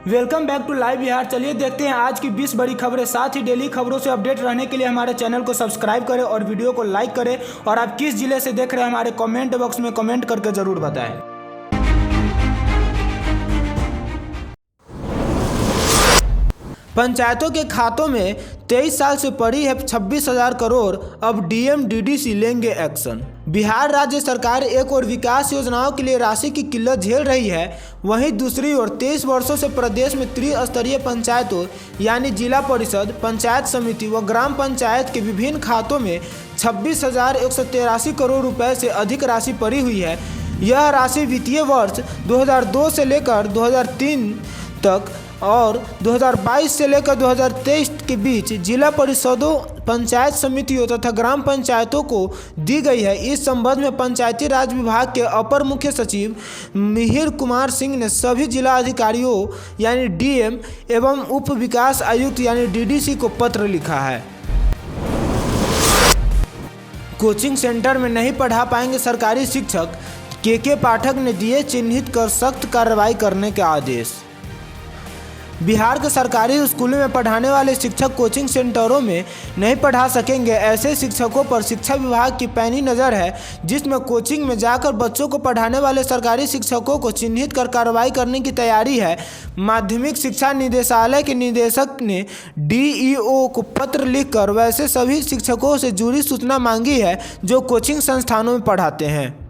Welcome back to live Bihar. चलिए देखते हैं आज की 20 बड़ी खबरें। साथ ही डेली खबरों से अपडेट रहने के लिए हमारे चैनल को सब्सक्राइब करें और वीडियो को लाइक करें। और आप किस जिले से देख रहे हैं हमारे कमेंट बॉक्स में कमेंट करके जरूर बताएं। पंचायतों के खातों में 23 साल से पड़ी है 26,000 करोड़। अब डीएम डीडीसी लेंगे एक्शन। बिहार राज्य सरकार एक और विकास योजनाओं के लिए राशि की किल्लत झेल रही है, वहीं दूसरी ओर 23 वर्षों से प्रदेश में त्रिस्तरीय पंचायतों यानी जिला परिषद, पंचायत समिति व ग्राम पंचायत के विभिन्न खातों में 26,183 करोड़ रुपए से अधिक राशि पड़ी हुई है। यह राशि वित्तीय वर्ष 2002 से लेकर 2003 तक और 2022 से लेकर 2023 के बीच जिला परिषदों, पंचायत समितियों तथा ग्राम पंचायतों को दी गई है। इस संबंध में पंचायती राज विभाग के अपर मुख्य सचिव मिहिर कुमार सिंह ने सभी जिला अधिकारियों यानी डीएम एवं उप विकास आयुक्त यानी डीडीसी को पत्र लिखा है। कोचिंग सेंटर में नहीं पढ़ा पाएंगे सरकारी शिक्षक, के पाठक ने दिए चिन्हित कर सख्त कार्रवाई करने के आदेश। बिहार के सरकारी स्कूलों में पढ़ाने वाले शिक्षक कोचिंग सेंटरों में नहीं पढ़ा सकेंगे। ऐसे शिक्षकों पर शिक्षा विभाग की पैनी नज़र है, जिसमें कोचिंग में जाकर बच्चों को पढ़ाने वाले सरकारी शिक्षकों को चिन्हित कर कार्रवाई करने की तैयारी है। माध्यमिक शिक्षा निदेशालय के निदेशक ने डीईओ को पत्र लिखकर वैसे सभी शिक्षकों से जुड़ी सूचना मांगी है जो कोचिंग संस्थानों में पढ़ाते हैं।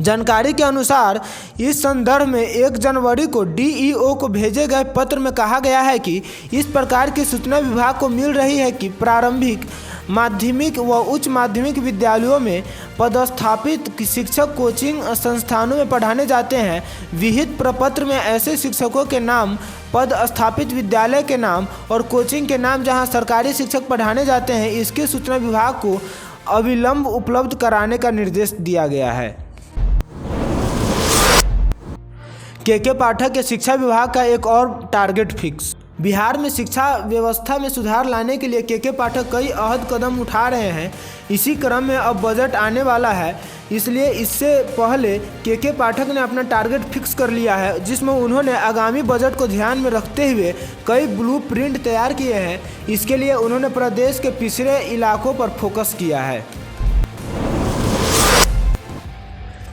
जानकारी के अनुसार इस संदर्भ में 1 जनवरी को डीईओ को भेजे गए पत्र में कहा गया है कि इस प्रकार की सूचना विभाग को मिल रही है कि प्रारंभिक, माध्यमिक व उच्च माध्यमिक विद्यालयों में पदस्थापित शिक्षक कोचिंग संस्थानों में पढ़ाने जाते हैं। विहित प्रपत्र में ऐसे शिक्षकों के नाम, पद स्थापित विद्यालय के नाम और कोचिंग के नाम जहां सरकारी शिक्षक पढ़ाने जाते हैं, इसकी सूचना विभाग को अविलंब उपलब्ध कराने का निर्देश दिया गया है। के पाठक के शिक्षा विभाग का एक और टारगेट फिक्स। बिहार में शिक्षा व्यवस्था में सुधार लाने के लिए के पाठक कई अहद कदम उठा रहे हैं। इसी क्रम में अब बजट आने वाला है, इसलिए इससे पहले के पाठक ने अपना टारगेट फिक्स कर लिया है, जिसमें उन्होंने आगामी बजट को ध्यान में रखते हुए कई ब्लूप्रिंट तैयार किए हैं। इसके लिए उन्होंने प्रदेश के पिछड़े इलाकों पर फोकस किया है।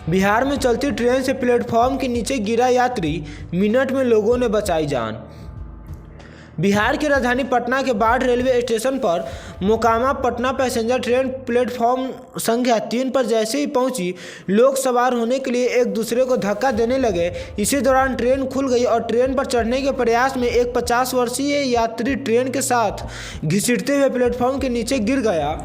बिहार में चलती ट्रेन से प्लेटफॉर्म के नीचे गिरा यात्री, मिनट में लोगों ने बचाई जान। बिहार की राजधानी पटना के बाढ़ रेलवे स्टेशन पर Mokama Patna passenger train platform संख्या 3 पर जैसे ही पहुंची, लोग सवार होने के लिए एक दूसरे को धक्का देने लगे। इसी दौरान ट्रेन खुल गई और ट्रेन पर चढ़ने के प्रयास में एक 50 वर्षीय यात्री ट्रेन के साथ घसीटते हुए प्लेटफॉर्म के नीचे गिर गया।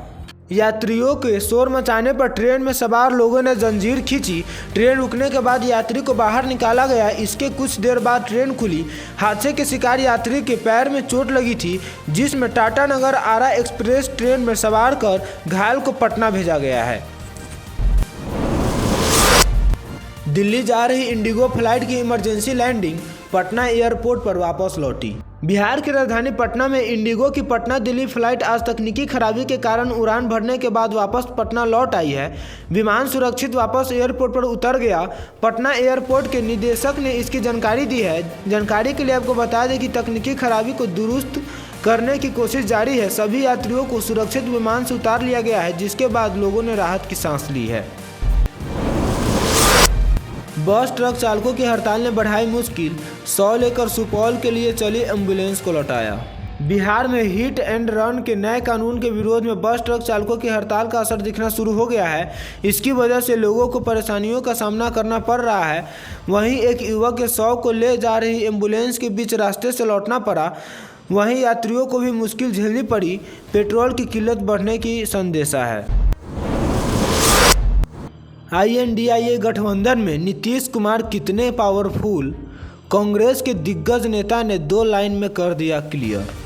यात्रियों के शोर मचाने पर ट्रेन में सवार लोगों ने जंजीर खींची। ट्रेन रुकने के बाद यात्री को बाहर निकाला गया। इसके कुछ देर बाद ट्रेन खुली। हादसे के शिकार यात्री के पैर में चोट लगी थी, जिसमें टाटानगर आरा एक्सप्रेस ट्रेन में सवार कर घायल को पटना भेजा गया है। दिल्ली जा रही इंडिगो फ्लाइट की इमरजेंसी लैंडिंग, पटना एयरपोर्ट पर वापस लौटी। बिहार की राजधानी पटना में इंडिगो की पटना दिल्ली फ्लाइट आज तकनीकी खराबी के कारण उड़ान भरने के बाद वापस पटना लौट आई है। विमान सुरक्षित वापस एयरपोर्ट पर उतर गया। पटना एयरपोर्ट के निदेशक ने इसकी जानकारी दी है। जानकारी के लिए आपको बता दें कि तकनीकी खराबी को दुरुस्त करने की कोशिश जारी है। सभी यात्रियों को सुरक्षित विमान से उतार लिया गया है, जिसके बाद लोगों ने राहत की सांस ली है। बस ट्रक चालकों की हड़ताल ने बढ़ाई मुश्किल, 100 लेकर सुपौल के लिए चली एम्बुलेंस को लौटाया। बिहार में हिट एंड रन के नए कानून के विरोध में बस ट्रक चालकों की हड़ताल का असर दिखना शुरू हो गया है। इसकी वजह से लोगों को परेशानियों का सामना करना पड़ रहा है। वहीं एक युवक के 100 को ले जा रही एम्बुलेंस के बीच रास्ते से लौटना पड़ा। वहीं यात्रियों को भी मुश्किल झेलनी पड़ी। पेट्रोल की किल्लत बढ़ने की संदेशा है। INDIA गठबंधन में नीतीश कुमार कितने पावरफुल, कांग्रेस के दिग्गज नेता ने 2 लाइन में कर दिया क्लियर।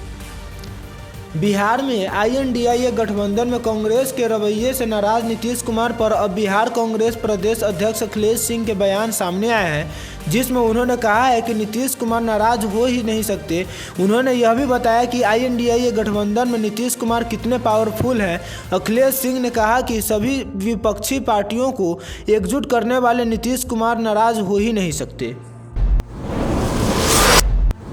बिहार में INDIA गठबंधन में कांग्रेस के रवैये से नाराज नीतीश कुमार पर अब बिहार कांग्रेस प्रदेश अध्यक्ष अखिलेश सिंह के बयान सामने आए हैं, जिसमें उन्होंने कहा है कि नीतीश कुमार नाराज हो ही नहीं सकते। उन्होंने यह भी बताया कि INDIA गठबंधन में नीतीश कुमार कितने पावरफुल हैं। अखिलेश सिंह ने कहा कि सभी विपक्षी पार्टियों को एकजुट करने वाले नीतीश कुमार नाराज हो ही नहीं सकते।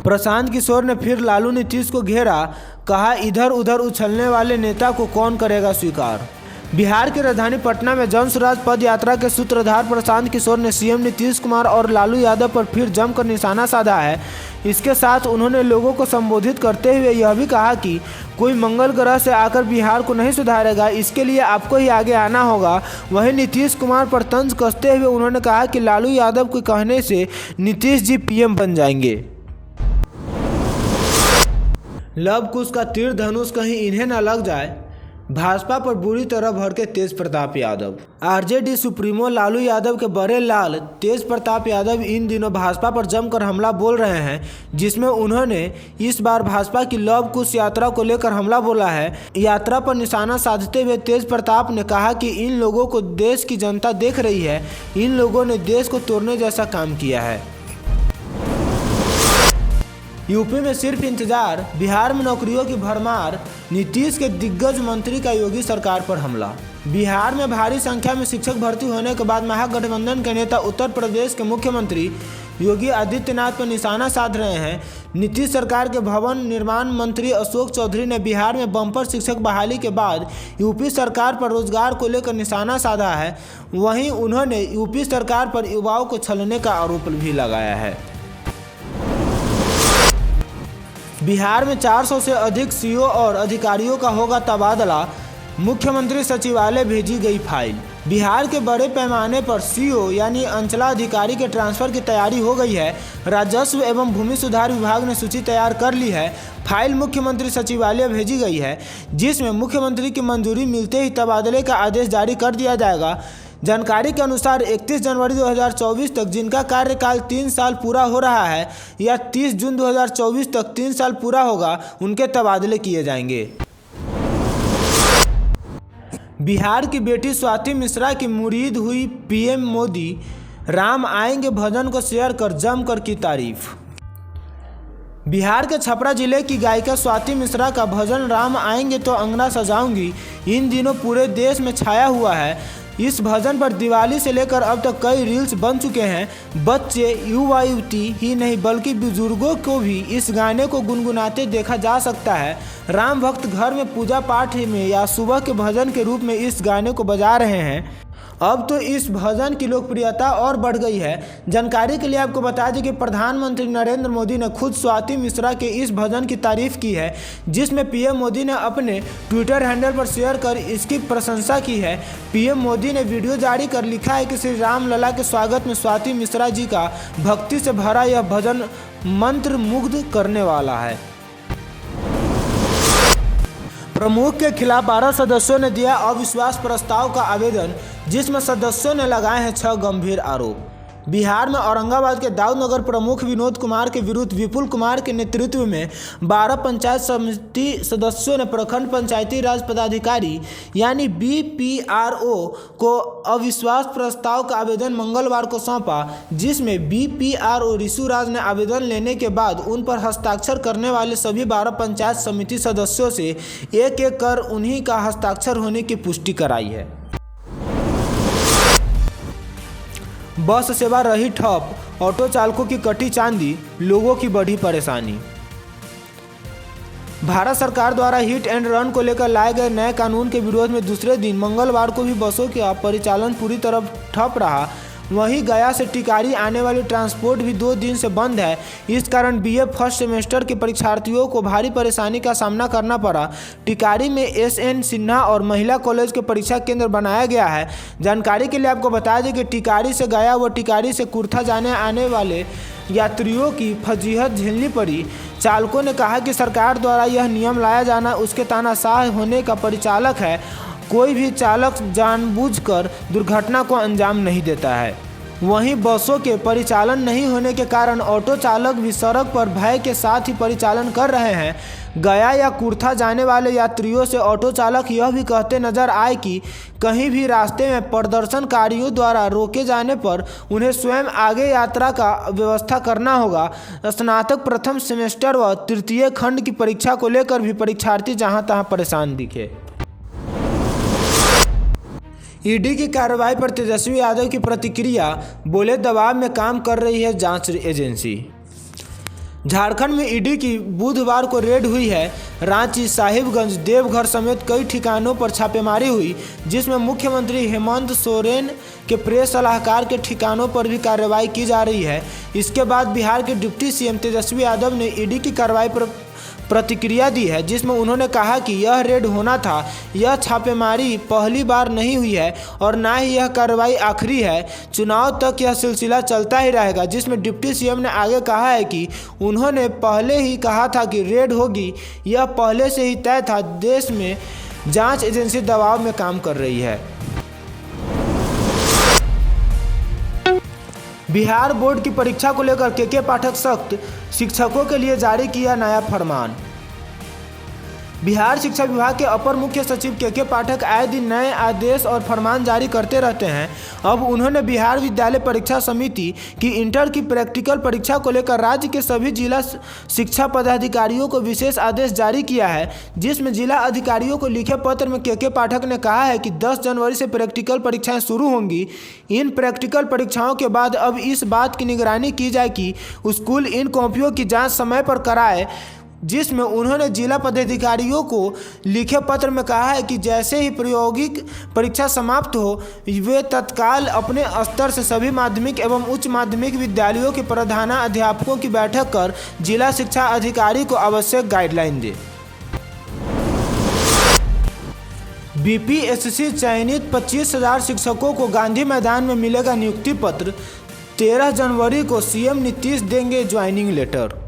प्रशांत किशोर ने फिर लालू नीतीश को घेरा, कहा इधर उधर उछलने वाले नेता को कौन करेगा स्वीकार। बिहार की राजधानी पटना में जन स्वराज पद यात्रा के सूत्रधार प्रशांत किशोर ने सीएम नीतीश कुमार और लालू यादव पर फिर जमकर निशाना साधा है। इसके साथ उन्होंने लोगों को संबोधित करते हुए यह भी कहा कि कोई मंगल ग्रह से आकर बिहार को नहीं सुधारेगा, इसके लिए आपको ही आगे आना होगा। वहीं नीतीश कुमार पर तंज कसते हुए उन्होंने कहा कि लालू यादव के कहने से नीतीश जी पीएम बन जाएंगे। लव कुश का तीर धनुष कहीं इन्हें न लग जाए, भाजपा पर बुरी तरह भड़के तेज प्रताप यादव। आरजेडी सुप्रीमो लालू यादव के बड़े लाल तेज प्रताप यादव इन दिनों भाजपा पर जमकर हमला बोल रहे हैं, जिसमें उन्होंने इस बार भाजपा की लव कुश यात्रा को लेकर हमला बोला है। यात्रा पर निशाना साधते हुए तेज प्रताप ने कहा कि इन लोगों को देश की जनता देख रही है, इन लोगों ने देश को तोड़ने जैसा काम किया है। यूपी में सिर्फ इंतजार, बिहार में नौकरियों की भरमार, नीतीश के दिग्गज मंत्री का योगी सरकार पर हमला। बिहार में भारी संख्या में शिक्षक भर्ती होने के बाद महागठबंधन के नेता उत्तर प्रदेश के मुख्यमंत्री योगी आदित्यनाथ पर निशाना साध रहे हैं। नीतीश सरकार के भवन निर्माण मंत्री अशोक चौधरी ने बिहार में बम्पर शिक्षक बहाली के बाद यूपी सरकार पर रोजगार को लेकर निशाना साधा है। वहीं उन्होंने यूपी सरकार पर युवाओं को छलने का आरोप भी लगाया है। बिहार में 400 से अधिक सीओ और अधिकारियों का होगा तबादला, मुख्यमंत्री सचिवालय भेजी गई फाइल। बिहार के बड़े पैमाने पर सीओ यानी अंचलाधिकारी के ट्रांसफर की तैयारी हो गई है। राजस्व एवं भूमि सुधार विभाग ने सूची तैयार कर ली है। फाइल मुख्यमंत्री सचिवालय भेजी गई है, जिसमें मुख्यमंत्री की मंजूरी मिलते ही तबादले का आदेश जारी कर दिया जाएगा। जानकारी के अनुसार 31 जनवरी 2024 तक जिनका कार्यकाल 3 साल पूरा हो रहा है या 30 जून 2024 तक 3 साल पूरा होगा, उनके तबादले किए जाएंगे। बिहार की बेटी स्वाति मिश्रा की मुरीद हुई पीएम मोदी, राम आएंगे भजन को शेयर कर जमकर की तारीफ। बिहार के छपरा जिले की गायिका स्वाति मिश्रा का भजन राम आएंगे तो अंगना सजाऊंगी इन दिनों पूरे देश में छाया हुआ है। इस भजन पर दिवाली से लेकर अब तक कई रील्स बन चुके हैं। बच्चे, युवा युवती ही नहीं बल्कि बुजुर्गों को भी इस गाने को गुनगुनाते देखा जा सकता है। राम भक्त घर में पूजा पाठ में या सुबह के भजन के रूप में इस गाने को बजा रहे हैं। अब तो इस भजन की लोकप्रियता और बढ़ गई है। जानकारी के लिए आपको बता दें कि प्रधानमंत्री नरेंद्र मोदी ने खुद स्वाति मिश्रा के इस भजन की तारीफ की है, जिसमें पीएम मोदी ने अपने ट्विटर हैंडल पर शेयर कर इसकी प्रशंसा की है। पीएम मोदी ने वीडियो जारी कर लिखा है कि श्री राम लला के स्वागत में स्वाति मिश्रा जी का भक्ति से भरा यह भजन मंत्र मुग्ध करने वाला है। प्रमुख के खिलाफ 12 सदस्यों ने दिया अविश्वास प्रस्ताव का आवेदन, जिसमें सदस्यों ने लगाए हैं 6 गंभीर आरोप। बिहार में औरंगाबाद के दाऊदनगर प्रमुख विनोद कुमार के विरुद्ध विपुल कुमार के नेतृत्व में 12 पंचायत समिति सदस्यों ने प्रखंड पंचायती राज पदाधिकारी यानी बीपीआरओ को अविश्वास प्रस्ताव का आवेदन मंगलवार को सौंपा, जिसमें बीपीआरओ ऋषुराज ने आवेदन लेने के बाद उन पर हस्ताक्षर करने वाले सभी 12 पंचायत समिति सदस्यों से एक एक कर उन्हीं का हस्ताक्षर होने की पुष्टि कराई है। बस सेवा रही ठप, ऑटो चालकों की कटी चांदी, लोगों की बढ़ी परेशानी। भारत सरकार द्वारा हिट एंड रन को लेकर लाए गए नए कानून के विरोध में दूसरे दिन मंगलवार को भी बसों का परिचालन पूरी तरह ठप रहा। वहीं गया से टिकारी आने वाली ट्रांसपोर्ट भी 2 दिन से बंद है। इस कारण बीए फर्स्ट सेमेस्टर के परीक्षार्थियों को भारी परेशानी का सामना करना पड़ा। टिकारी में एसएन सिन्हा और महिला कॉलेज के परीक्षा केंद्र बनाया गया है। जानकारी के लिए आपको बता दें कि टिकारी से गया व टिकारी से कुर्था जाने आने वाले यात्रियों की फजीहत झेलनी पड़ी। चालकों ने कहा कि सरकार द्वारा यह नियम लाया जाना उसके तानाशाह होने का परिचालक है। कोई भी चालक जानबूझकर दुर्घटना को अंजाम नहीं देता है। वहीं बसों के परिचालन नहीं होने के कारण ऑटो चालक भी सड़क पर भय के साथ ही परिचालन कर रहे हैं। गया या कुर्था जाने वाले यात्रियों से ऑटो चालक यह भी कहते नजर आए कि कहीं भी रास्ते में प्रदर्शनकारियों द्वारा रोके जाने पर उन्हें स्वयं आगे यात्रा का व्यवस्था करना होगा। स्नातक प्रथम सेमेस्टर व तृतीय खंड की परीक्षा को लेकर भी परीक्षार्थी जहां तहां परेशान दिखे। ईडी की कार्रवाई पर तेजस्वी यादव की प्रतिक्रिया, बोले दबाव में काम कर रही है जांच एजेंसी। झारखंड में ईडी की बुधवार को रेड हुई है। रांची, साहिबगंज, देवघर समेत कई ठिकानों पर छापेमारी हुई, जिसमें मुख्यमंत्री हेमंत सोरेन के प्रेस सलाहकार के ठिकानों पर भी कार्रवाई की जा रही है। इसके बाद बिहार के डिप्टी सीएम तेजस्वी यादव ने ईडी की कार्रवाई पर प्रतिक्रिया दी है, जिसमें उन्होंने कहा कि यह रेड होना था। यह छापेमारी पहली बार नहीं हुई है और ना ही यह कार्रवाई आखिरी है। चुनाव तक यह सिलसिला चलता ही रहेगा। जिसमें डिप्टी सीएम ने आगे कहा है कि उन्होंने पहले ही कहा था कि रेड होगी, यह पहले से ही तय था। देश में जांच एजेंसी दबाव में काम कर रही है। बिहार बोर्ड की परीक्षा को लेकर के पाठक सख्त, शिक्षकों के लिए जारी किया नया फरमान। बिहार शिक्षा विभाग के अपर मुख्य सचिव के पाठक आए दिन नए आदेश और फरमान जारी करते रहते हैं। अब उन्होंने बिहार विद्यालय परीक्षा समिति की इंटर की प्रैक्टिकल परीक्षा को लेकर राज्य के सभी जिला शिक्षा पदाधिकारियों को विशेष आदेश जारी किया है, जिसमें जिला अधिकारियों को लिखे पत्र में के पाठक ने कहा है कि 10 जनवरी से प्रैक्टिकल परीक्षाएं शुरू होंगी। इन प्रैक्टिकल परीक्षाओं के बाद अब इस बात की निगरानी की जाए कि स्कूल इन कॉपियों की जाँच समय पर कराए, जिसमें उन्होंने जिला पदाधिकारियों को लिखे पत्र में कहा है कि जैसे ही प्रायोगिक परीक्षा समाप्त हो, वे तत्काल अपने स्तर से सभी माध्यमिक एवं उच्च माध्यमिक विद्यालयों के प्रधानाध्यापकों की बैठक कर जिला शिक्षा अधिकारी को आवश्यक गाइडलाइन दें। बीपीएससी चयनित 25,000 शिक्षकों को गांधी मैदान में मिलेगा नियुक्ति पत्र। 13 जनवरी को सीएम नीतीश देंगे ज्वाइनिंग लेटर।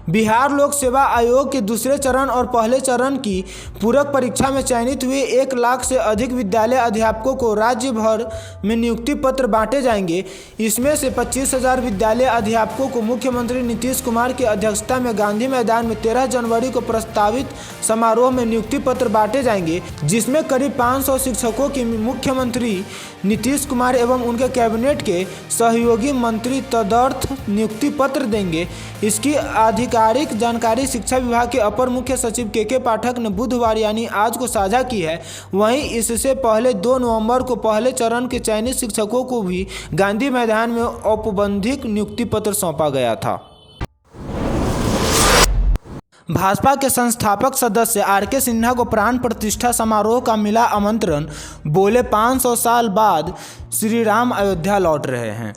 बिहार लोक सेवा आयोग के दूसरे चरण और पहले चरण की पूरक परीक्षा में चयनित हुए 1 लाख से अधिक विद्यालय अध्यापकों को राज्य भर में नियुक्ति पत्र बांटे जाएंगे। इसमें से 25,000 विद्यालय अध्यापकों को मुख्यमंत्री नीतीश कुमार की अध्यक्षता में गांधी मैदान में 13 जनवरी को प्रस्तावित समारोह में नियुक्ति पत्र बांटे जाएंगे, जिसमें करीब 500 शिक्षकों की मुख्यमंत्री नीतीश कुमार एवं उनके कैबिनेट के सहयोगी मंत्री तदर्थ नियुक्ति पत्र देंगे। इसकी आधिकारिक जानकारी शिक्षा विभाग के अपर मुख्य सचिव के पाठक ने बुधवार यानी आज को साझा की है। वहीं इससे पहले 2 नवंबर को पहले चरण के चयनित शिक्षकों को भी गांधी मैदान में औपबंधिक नियुक्ति पत्र सौंपा गया था। भाजपा के संस्थापक सदस्य आर.के. सिन्हा को प्राण प्रतिष्ठा समारोह का मिला आमंत्रण। बोले 500 साल बाद श्री राम अयोध्या लौट रहे हैं।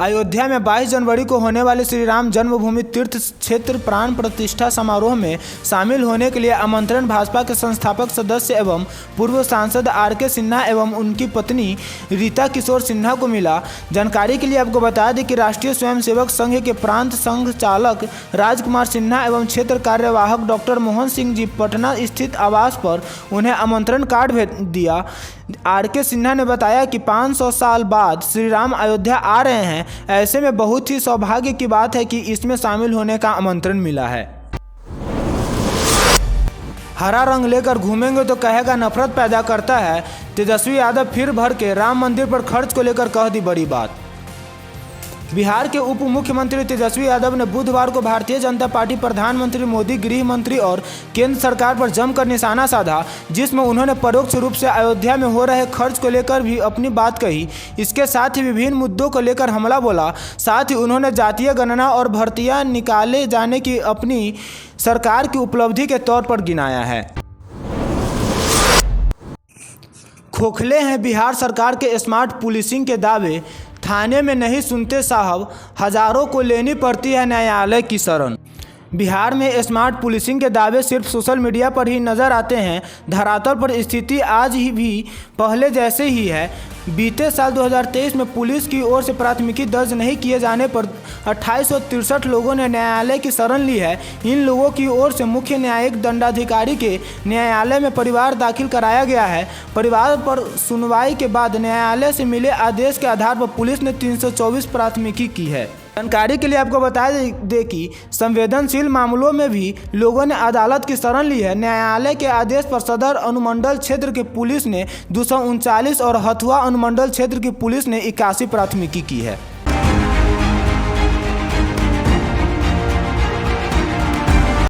अयोध्या में 22 जनवरी को होने वाले श्री राम जन्मभूमि तीर्थ क्षेत्र प्राण प्रतिष्ठा समारोह में शामिल होने के लिए आमंत्रण भाजपा के संस्थापक सदस्य एवं पूर्व सांसद आर.के. सिन्हा एवं उनकी पत्नी रीता किशोर सिन्हा को मिला। जानकारी के लिए आपको बता दें कि राष्ट्रीय स्वयंसेवक संघ के प्रांत संघ चालक राजकुमार सिन्हा एवं क्षेत्र कार्यवाहक डॉक्टर मोहन सिंह जी पटना स्थित आवास पर उन्हें आमंत्रण कार्ड भेज दिया। आर.के. सिन्हा ने बताया कि 500 साल बाद श्री राम अयोध्या आ रहे हैं। ऐसे में बहुत ही सौभाग्य की बात है कि इसमें शामिल होने का आमंत्रण मिला है। हरा रंग लेकर घूमेंगे तो कहेगा नफरत पैदा करता है। तेजस्वी यादव फिर भर के राम मंदिर पर खर्च को लेकर कह दी बड़ी बात। बिहार के उप मुख्यमंत्री तेजस्वी यादव ने बुधवार को भारतीय जनता पार्टी, प्रधानमंत्री मोदी, गृह मंत्री और केंद्र सरकार पर जमकर निशाना साधा, जिसमें उन्होंने परोक्ष रूप से अयोध्या में हो रहे खर्च को लेकर भी अपनी बात कही। इसके साथ ही विभिन्न मुद्दों को लेकर हमला बोला। साथ ही उन्होंने जातीय गणना और भर्तियां निकाले जाने की अपनी सरकार की उपलब्धि के तौर पर गिनाया है। खोखले हैं बिहार सरकार के स्मार्ट पुलिसिंग के दावे। थाने में नहीं सुनते साहब, हजारों को लेनी पड़ती है न्यायालय की शरण। बिहार में स्मार्ट पुलिसिंग के दावे सिर्फ सोशल मीडिया पर ही नज़र आते हैं। धरातल पर स्थिति आज ही भी पहले जैसे ही है। बीते साल 2023 में पुलिस की ओर से प्राथमिकी दर्ज नहीं किए जाने पर 2863 लोगों ने न्यायालय की शरण ली है। इन लोगों की ओर से मुख्य न्यायिक दंडाधिकारी के न्यायालय में परिवार दाखिल कराया गया है। परिवार पर सुनवाई के बाद न्यायालय से मिले आदेश के आधार पर पुलिस ने 324 प्राथमिकी की है। जानकारी के लिए आपको बता दें कि संवेदनशील मामलों में भी लोगों ने अदालत की शरण ली है। न्यायालय के आदेश पर सदर अनुमंडल क्षेत्र की पुलिस ने 239 और हथुआ अनुमंडल क्षेत्र की पुलिस ने 81 प्राथमिकी की है।